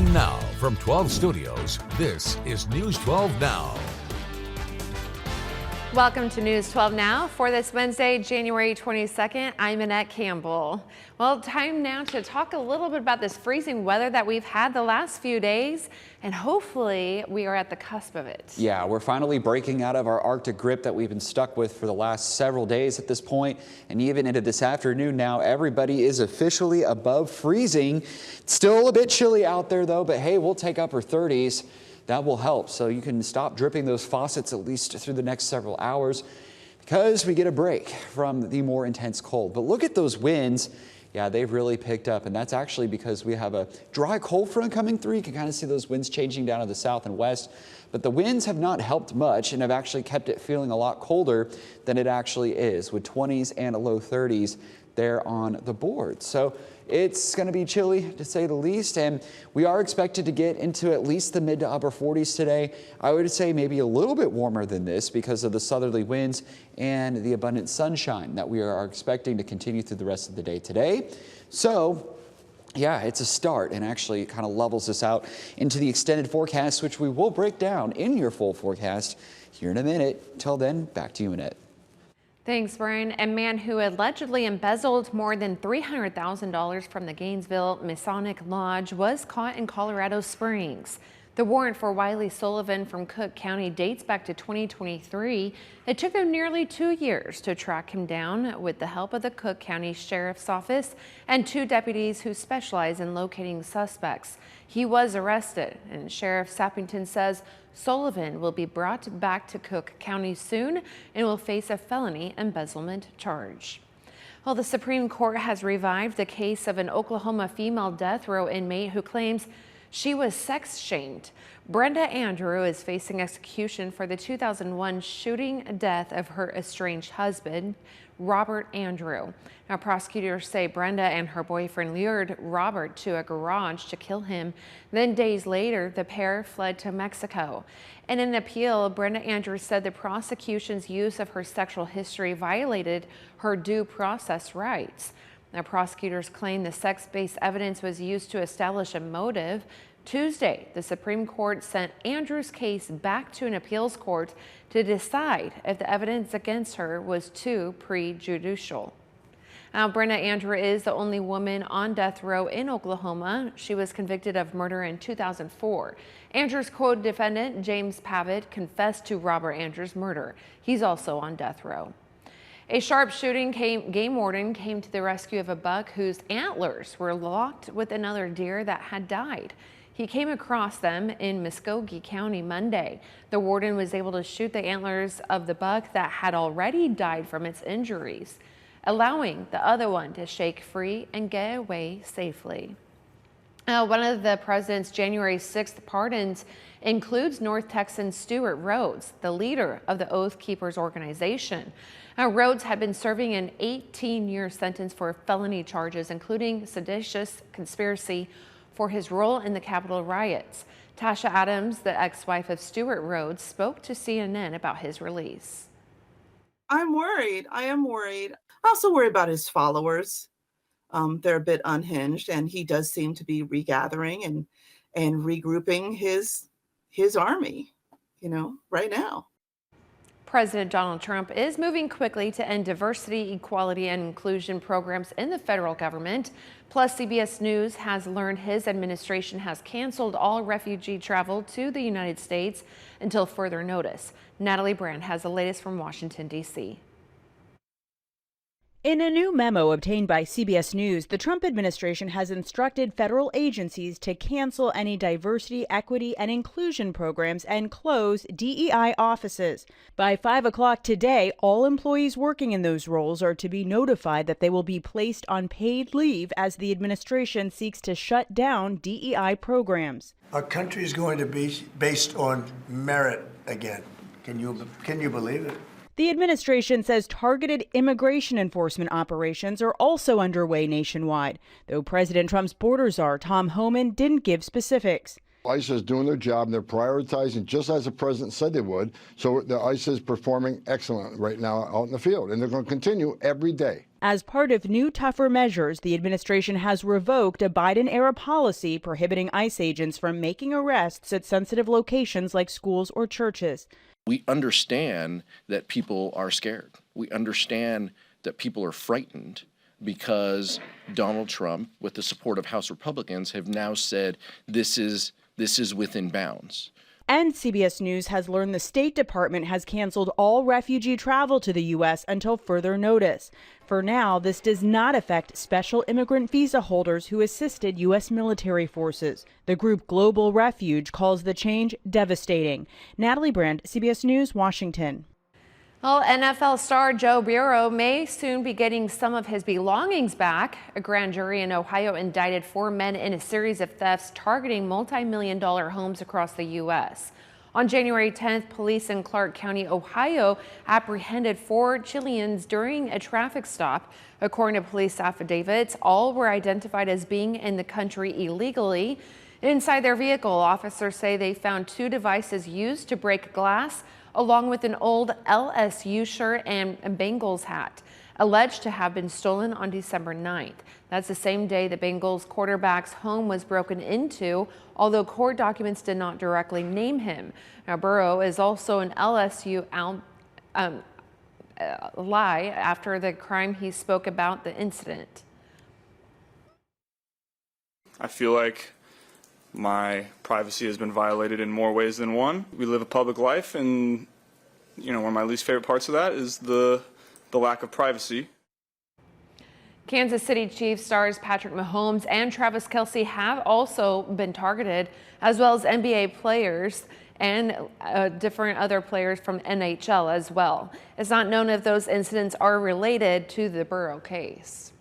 And now, from 12 Studios, this is News 12 Now. Welcome to News 12 Now for this Wednesday, January 22nd. I'm Annette Campbell. Well, time now to talk a little bit about this freezing weather that we've had the last few days, and hopefully we are at the cusp of it. Yeah, we're finally breaking out of our Arctic grip that we've been stuck with for the last several days at this point, and even into this afternoon now, everybody is officially above freezing. It's still a bit chilly out there though, but hey, we'll take upper 30s. That will help, so you can stop dripping those faucets at least through the next several hours because we get a break from the more intense cold. But look at those winds. Yeah, they've really picked up, and that's actually because we have a dry cold front coming through. You can kind of see those winds changing down to the south and west, but the winds have not helped much and have actually kept it feeling a lot colder than it actually is, with 20s and low 30s there on the board. So it's going to be chilly to say the least, and we are expected to get into at least the mid to upper 40s today. I would say maybe a little bit warmer than this because of the southerly winds and the abundant sunshine that we are expecting to continue through the rest of the day today. So yeah, it's a start, and actually it kind of levels us out into the extended forecast, which we will break down in your full forecast here in a minute. Till then, back to you, Annette. Thanks, Brian. A man who allegedly embezzled more than $300,000 from the Gainesville Masonic Lodge was caught in Colorado Springs. The warrant for Wiley Sullivan from Cook County dates back to 2023. It took them nearly 2 years to track him down with the help of the Cook County Sheriff's Office and 2 deputies who specialize in locating suspects. He was arrested, and Sheriff Sappington says Sullivan will be brought back to Cook County soon and will face a felony embezzlement charge. Well, the Supreme Court has revived the case of an Oklahoma female death row inmate who claims she was sex shamed. Brenda Andrew is facing execution for the 2001 shooting death of her estranged husband, Robert Andrew. Now, prosecutors say Brenda and her boyfriend lured Robert to a garage to kill him. Then days later, the pair fled to Mexico. In an appeal, Brenda Andrew said the prosecution's use of her sexual history violated her due process rights. Now, prosecutors claim the sex-based evidence was used to establish a motive. Tuesday, the Supreme Court sent Andrew's case back to an appeals court to decide if the evidence against her was too prejudicial. Now, Brenda Andrew is the only woman on death row in Oklahoma. She was convicted of murder in 2004. Andrew's co-defendant, James Pavitt, confessed to Robert Andrew's murder. He's also on death row. A sharpshooting game warden came to the rescue of a buck whose antlers were locked with another deer that had died. He came across them in Muskogee County Monday. The warden was able to shoot the antlers of the buck that had already died from its injuries, allowing the other one to shake free and get away safely. One of the president's January 6th pardons includes North Texan Stuart Rhodes, the leader of the Oath Keepers organization. Rhodes had been serving an 18-year sentence for felony charges, including seditious conspiracy for his role in the Capitol riots. Tasha Adams, the ex-wife of Stuart Rhodes, spoke to CNN about his release. I'm worried. I am worried. I also worry about his followers. They're a bit unhinged, and he does seem to be regathering and regrouping his army, right now. President Donald Trump is moving quickly to end diversity, equality, and inclusion programs in the federal government. Plus, CBS News has learned his administration has canceled all refugee travel to the United States until further notice. Natalie Brand has the latest from Washington, D.C. In a new memo obtained by CBS News, the Trump administration has instructed federal agencies to cancel any diversity, equity, and inclusion programs and close DEI offices. By 5 o'clock today, all employees working in those roles are to be notified that they will be placed on paid leave as the administration seeks to shut down DEI programs. Our country is going to be based on merit again. Can you believe it? The administration says targeted immigration enforcement operations are also underway nationwide, though President Trump's border czar, Tom Homan, didn't give specifics. ICE is doing their job, and they're prioritizing just as the president said they would. So the ICE is performing excellent right now out in the field, and they're going to continue every day. As part of new, tougher measures, the administration has revoked a Biden-era policy prohibiting ICE agents from making arrests at sensitive locations like schools or churches. We understand that people are scared. We understand that people are frightened because Donald Trump, with the support of House Republicans, have now said this is within bounds. And CBS News has learned the State Department has canceled all refugee travel to the U.S. until further notice. For now, this does not affect special immigrant visa holders who assisted U.S. military forces. The group Global Refuge calls the change devastating. Natalie Brand, CBS News, Washington. Well, NFL star Joe Burrow may soon be getting some of his belongings back. A grand jury in Ohio indicted 4 men in a series of thefts targeting multi-million-dollar homes across the U.S. On January 10th, police in Clark County, Ohio, apprehended 4 Chileans during a traffic stop. According to police affidavits, all were identified as being in the country illegally. Inside their vehicle, officers say they found 2 devices used to break glass, along with an old LSU shirt and a Bengals hat, alleged to have been stolen on December 9th. That's the same day the Bengals quarterback's home was broken into, although court documents did not directly name him. Now, Burrow is also an LSU ally after the crime he spoke about the incident. I feel like my privacy has been violated in more ways than one. We live a public life, and one of my least favorite parts of that is the lack of privacy. Kansas City Chiefs stars Patrick Mahomes and Travis Kelce have also been targeted, as well as NBA players and different other players from NHL as well. It's not known if those incidents are related to the Burrow case.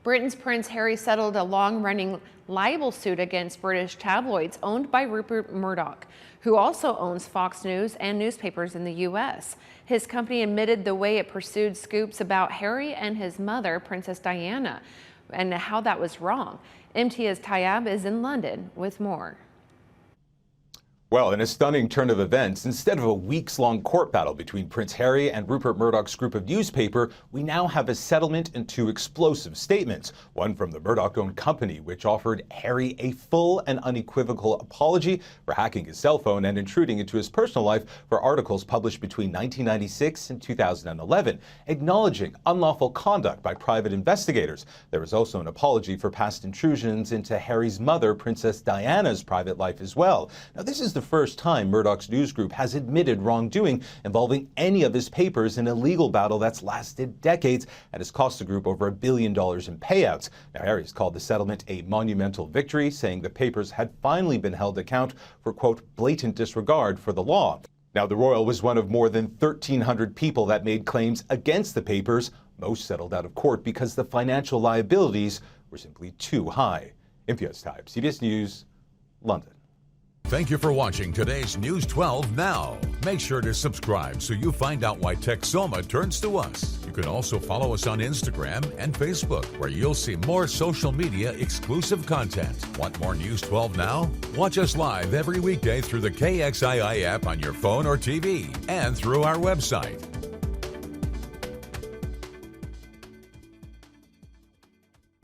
Britain's Prince Harry settled a long-running libel suit against British tabloids owned by Rupert Murdoch, who also owns Fox News and newspapers in the U.S. His company admitted the way it pursued scoops about Harry and his mother, Princess Diana, and how that was wrong. MT's Tayab is in London with more. Well, in a stunning turn of events, instead of a weeks-long court battle between Prince Harry and Rupert Murdoch's group of newspaper, we now have a settlement and 2 explosive statements. One from the Murdoch-owned company, which offered Harry a full and unequivocal apology for hacking his cell phone and intruding into his personal life for articles published between 1996 and 2011, acknowledging unlawful conduct by private investigators. There was also an apology for past intrusions into Harry's mother, Princess Diana's private life as well. Now, this is the first time Murdoch's news group has admitted wrongdoing involving any of his papers in a legal battle that's lasted decades and has cost the group over $1 billion in payouts. Now, Harry's called the settlement a monumental victory, saying the papers had finally been held to account for, quote, blatant disregard for the law. Now, the royal was one of more than 1,300 people that made claims against the papers. Most settled out of court because the financial liabilities were simply too high. MPS Time, CBS News, London. Thank you for watching today's News 12 Now. Make sure to subscribe so you find out why Texoma turns to us. You can also follow us on Instagram and Facebook, where you'll see more social media exclusive content. Want more News 12 Now? Watch us live every weekday through the KXII app on your phone or TV and through our website.